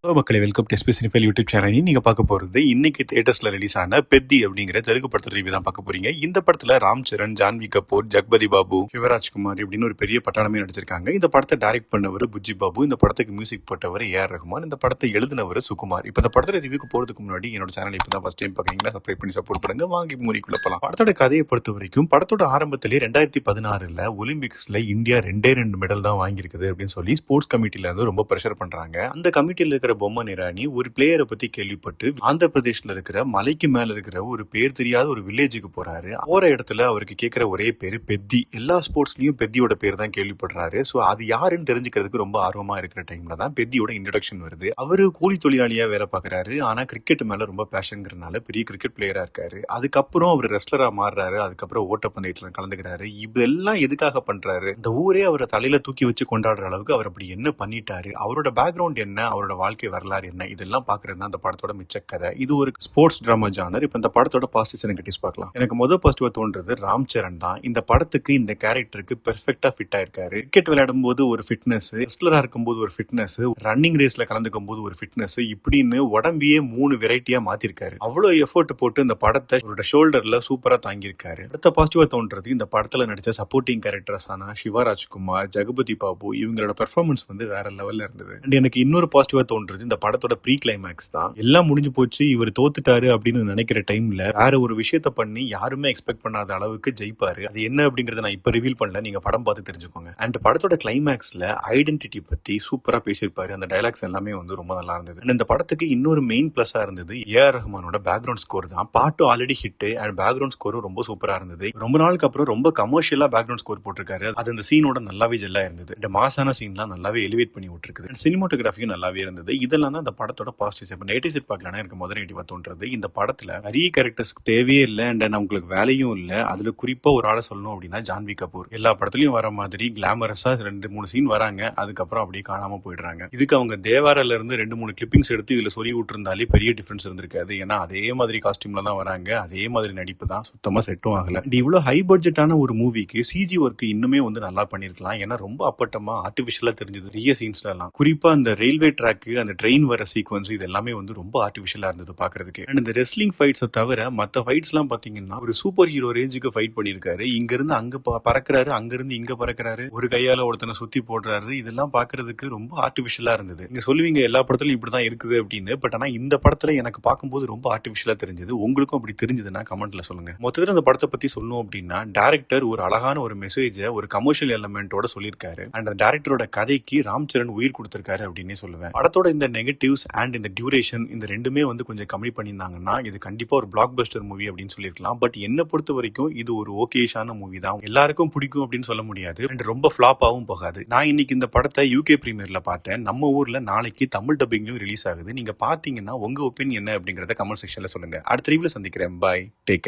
Hello மக்களை, welcome to SP cinephile YouTube channel. நீங்க பார்க்க போறது இன்னைக்கு தியேட்டர்ஸ்ல ரிலீஸ் ஆன பெத்தி அப்படிங்கிற தெலுங்கு படத்தோட ரிவ்யூ தான் பார்க்க போறீங்க. இந்த படத்துல ராம் சரண், ஜான்வி கபூர், ஜெகபதி பாபு, சிவராஜ்குமார் இப்படின்னு ஒரு பெரிய பட்டாளமே நடிச்சிருக்காங்க. இந்த படத்தை டைரக்ட் பண்ணவர் புஜ்ஜி பாபு, இந்த படத்துக்கு மியூசிக் போட்டவர் ஏஆர் ரஹ்மான், இந்த படத்தை எழுதினவர் சுகுமார். இப்போ இந்த படத்துல ரிவ்யூக்கு போறதுக்கு முன்னாடி என்னோட சேனல் இப்போ தான் ஃபர்ஸ்ட் டைம் பார்க்குறீங்களா, சப்ஸ்கிரைப் பண்ணி சப்போர்ட் பண்ணுங்க. வாங்கி மூரிக்குள்ள போலாம். படத்தோட கதையை பொறுத்த வரைக்கும் படத்தோட ஆரம்பத்திலே 2016 ஒலிம்பிக்ஸ்ல இந்தியா 2 மெடல் தான் வாங்கியிருக்குது அப்படின்னு சொல்லி ஸ்போர்ட்ஸ் கமிட்டில இருந்து ரொம்ப ப்ரெஷர் பண்றாங்க. அந்த கமிட்டியில இருக்கிற பொம்மன் இரானி ஒரு பிளேயரை பத்தி கேள்விப்பட்டு ஆந்திர பிரதேஷ்ல இருக்கிற மலைக்கு மேல இருக்கிற ஒரு பேர் தெரியாத ஒரு வில்லேஜுக்கு போறாரு. போற இடத்துல அவருக்கு கேட்கிற ஒரே பேரு பெத்தி. எல்லா ஸ்போர்ட்ஸ்லயும் பெத்தியோட பேர் தான் கேள்விப்படுறாரு. சோ அது யாருன்னு தெரிஞ்சுக்கிறதுக்கு ரொம்ப ஆர்வமா இருக்கிற டைம்ல தான் பெத்தியோட இன்ட்ரோடக்ஷன் வருது. அவரு கூலி தொழிலாளியா வேலை பார்க்கறாரு. ஆனா கிரிக்கெட் மேல ரொம்ப பேஷன்ங்கிறதுனால பெரிய கிரிக்கெட் பிளேயரா இருக்காரு. அதுக்கப்புறம் அவர் ரெஸ்லரா மாறுறாரு. அதுக்கப்புறம் ஓட்டப்பந்தயத்துல கலந்துக்கிறாரு. இதெல்லாம் எதுக்காக பண்றாரு? இந்த ஊரே அவரை தலையில தூக்கி வச்சு கொண்டாடுற அளவுக்கு அவர் அப்படி என்ன பண்ணிட்டாரு? அவரோட பேக்ரவுண்ட் என்ன? அவரோட வாழ்க்கை வரலாறு என்ன? இதெல்லாம் பாக்குறது தான் அந்த படத்தோட மிச்ச கதை. இது ஒரு ஸ்போர்ட்ஸ் டிராமா ஜானர். இப்ப இந்த படத்தோட பாசிட்டிவ்ஸ் அண்ட் நெகட்டிவ்ஸ் பார்க்கலாம். எனக்கு முதல் பாசிட்டிவா தோன்றது ராம் சரண் தான். இந்த படத்துக்கு இந்த கேரக்டருக்கு பெர்ஃபெக்ட்டா ஃபிட் ஆயிருக்காரு. கிரிக்கெட் விளையாடும் போது ஒரு ஃபிட்னஸ், ரெஸ்லரா இருக்கும்போது ஒரு ஃபிட்னஸ், ரன்னிங் ரேஸ்ல கலந்துக்கும் போது ஒரு ஃபிட்னஸ், இப்படின்னு உடம்பையே 3 வெரைட்டியா மாத்திருக்காரு. அவ்வளவு எஃபோர்ட் போட்டு இந்த படத்தை அவரோட ஷோல்டர்ல சூப்பரா தாங்கியிருக்காரு. அடுத்த பாசிட்டிவா தோன்றது இந்த படத்துல நடிச்ச சப்போர்ட்டிங் கேரக்டர்ஸான சிவராஜ்குமார், ஜெகபதி பாபு இவங்களோட பெர்ஃபார்மன்ஸ் வந்து வேற லெவல்ல இருந்தது. அண்ட் எனக்கு இன்னொரு பாசிட்டிவா தோன்றது இந்த படத்தோட ப்ரீ கிளைமேக்ஸ் தான். எல்லாம் முடிஞ்சு போச்சு, இவர் தோத்துட்டாரு அப்படின்னு நினைக்கிற டைம்ல வேற ஒரு விஷயத்த பண்ணி யாருமே எக்ஸ்பெக்ட் பண்ணாத அளவுக்கு ஜெயிப்பாரு. அது என்ன அப்படிங்கறத நான் இப்ப ரிவீல் பண்ணல, நீங்க படம் பார்த்து தெரிஞ்சுக்கோங்க. அண்ட் படத்தோட கிளைமேக்ஸ்ல ஐடென்டிட்டி பத்தி சூப்பரா பேசியிருப்பாரு. அந்த டைலாக்ஸ் எல்லாமே வந்து ரொம்ப நல்லா இருந்தது. அண்ட் இந்த படத்துக்கு இன்னொரு மெயின் பிளஸா இருந்தது ஏஆர் ரஹ்மானோட பேக்ரவுண்ட் ஸ்கோர் தான். பாட்டு ஆல்ரெடி ஹிட் அண்ட் பேக்ரவுண்ட் ஸ்கோரும் ரொம்ப சூப்பரா இருந்தது. ரொம்ப நாளுக்கு அப்புறம் ரொம்ப கமர்ஷியலா பேக்ரவுண்ட் ஸ்கோர் போட்டிருக்காரு. அது அந்த சீனோட நல்லாவே ஜெல்லா இருந்தது. இந்த மாசான சீன்லாம் நல்லாவே எலிவேட் பண்ணி விட்டுருக்குது. சினிமாட்டோகிராஃபியும் நல்லாவே இருந்தது. இதெல்லாம் தான் அந்த படத்தோட பாசிட்டிவ்ஸ். இப்ப நெகட்டிவ் சைட் பார்க்கலன்னா எனக்கு முதல் நெகட்டிவா தோன்றது இந்த படத்துல நிறைய கேரக்டர்ஸ் தேவையே இல்லை அண்ட் உங்களுக்கு வேலையும் இல்லை. அதுல குறிப்பா ஒரு ஆளை சொல்லணும் அப்படின்னா ஜான்வி கபூர். எல்லா படத்துலயும் வர மாதிரி கிளாமரஸா 2-3 சீன் வராங்க, அதுக்கப்புறம் அப்படியே காணாம போயிடுறாங்க. இதுக்கு அவங்க தேவாரில இருந்து 2-3 கிளிப்பிங்ஸ் எடுத்து இதுல சொல்லி விட்டுருந்தாலே பெரிய டிஃபரன்ஸ் இருந்திருக்காது. ஏன்னா அதே மாதிரி காஸ்டியூம்ல தான் வராங்க, அதே மாதிரி நடிப்பு தான், சுத்தமா செட்டும் ஆகல. இவ்வளவு ஹை பட்ஜெட்டான ஒரு மூவிக்கு சிஜி ஒர்க் இன்னுமே வந்து நல்லா பண்ணிருக்கலாம். ஏன்னா ரொம்ப அப்பட்டமா ஆர்டிபிஷியலா தெரிஞ்சது நிறைய சீன்ஸ்ல எல்லாம். குறிப்பா அந்த ரயில்வே ட்ராக், அந்த ட்ரெயின் வர சீக்வன்ஸ், இது எல்லாமே வந்து ரொம்ப ஆர்டிபிஷியலா இருந்தது பாக்குறதுக்கு. அண்ட் இந்த ரெஸ்லிங் ஃபைட்ஸை தவிர மற்ற ஃபைட்ஸ் எல்லாம் பாத்தீங்கன்னா ஒரு சூப்பர் ஹீரோ ரேஞ்சுக்கு ஃபைட் பண்ணிருக்காரு. இங்க இருந்து அங்க பறக்குறாரு, அங்க இருந்து இங்க பறக்குறாரு, ஒரு கையால ஒருத்தனை சுத்தி போடுறாரு. இதெல்லாம் பாக்குறதுக்கு ரொம்ப ஆர்டிபிஷியலா இருந்தது. நீங்க சொல்லுவீங்க எல்லா படத்துலயும் இப்படிதான் இருக்குது அப்படின்னு. பட் ஆனா இந்த படத்துல எனக்கு பார்க்கும்போது ரொம்ப ஆர்டிபிஷியலா தெரிஞ்சது. உங்களுக்கும் அப்படி தெரிஞ்சதுன்னா கமெண்ட்ல சொல்லுங்க. மொத்தத்துல இந்த படத்தை பத்தி சொல்லணும் அப்படின்னா டைரக்டர் ஒரு அழகான ஒரு மெசேஜை ஒரு கமர்ஷியல் எலமெண்டோட சொல்லியிருக்காரு. அண்ட் அந்த டைரக்டரோட கதைக்கு ராம் சரண் உயிர் கொடுத்திருக்காரு அப்படின்னே சொல்லுவேன். படத்தோட இந்த நெகட்டிவ்ஸ் அண்ட் இந்த டியூரேஷன் இந்த ரெண்டுமே வந்து கொஞ்சம் கம்மி பண்ணியிருந்தாங்கன்னா இது கண்டிப்பா ஒரு பிளாக் பஸ்டர் மூவி அப்படின்னு சொல்லியிருக்கலாம். பட் என்ன பொறுத்த வரைக்கும் இது ஒரு ஓகேஷான மூவி தான். எல்லாருக்கும் பிடிக்கும் அப்படின்னு சொல்ல முடியாது அண்ட் ரொம்ப ஃபிளாப்பாவும் போகாது. நான் இன்னைக்கு இந்த படத்தை யூகே பிரீமியர்ல பார்த்தேன். நம்ம ஊர்ல நாளைக்கு தமிழ் டப்பிங்லயும் ரிலீஸ் ஆகுது. நீங்க பாத்தீங்கன்னா உங்க ஒப்பீனியன் என்ன அப்படிங்கறத கமெண்ட் செக்ஷன்ல சொல்லுங்க. அடுத்த ரிவ்யூல சந்திக்கிறேன். பாய், டேக் கேர்.